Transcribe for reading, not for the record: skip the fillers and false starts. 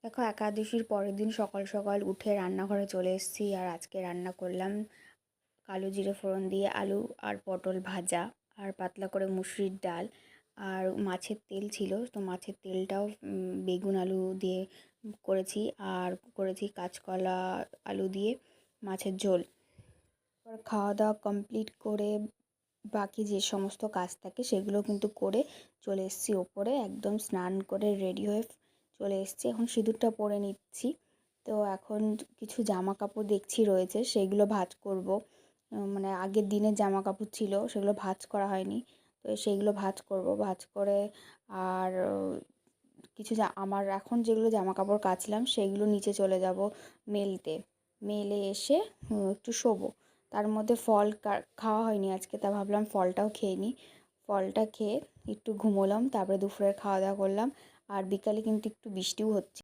দেখো, একাদশীর পরের দিন সকাল সকাল উঠে রান্নাঘরে চলে এসেছি। আর আজকে রান্না করলাম কালো জিরে ফোড়ন দিয়ে আলু আর পটল ভাজা, আর পাতলা করে মুসুরির ডাল, আর মাছের তেল ছিল, তো মাছের তেলটাও বেগুন আলু দিয়ে করেছি। আর করেছি কাঁচকলা আলু দিয়ে মাছের ঝোল। এবার খাওয়া দাওয়া কমপ্লিট করে বাকি যে সমস্ত কাজ থাকে সেগুলো কিন্তু করে চলে এসেছি ওপরে, একদম স্নান করে রেডি হয়ে চলে এসেছি। এখন সিঁদুরটা পরে নিচ্ছি। তো এখন কিছু জামা কাপড় দেখছি রয়েছে, সেইগুলো ভাঁজ করব। মানে আগের দিনের জামা কাপড় ছিল, সেগুলো ভাঁজ করা হয়নি, তো সেইগুলো ভাঁজ করব। ভাঁজ করে আর কিছু আমার এখন যেগুলো জামা কাপড় কাচলাম সেগুলো নিচে চলে যাব মেলতে। মেলে এসে একটু শোবো। তার মধ্যে ফল খাওয়া হয়নি আজকে, তা ভাবলাম ফলটাও খেয়ে নিই। ফলটা খেয়ে একটু ঘুমোলাম, তারপরে দুপুরের খাওয়া দাওয়া করলাম। আর বিকালে কিন্তু একটু বৃষ্টিও হচ্ছে।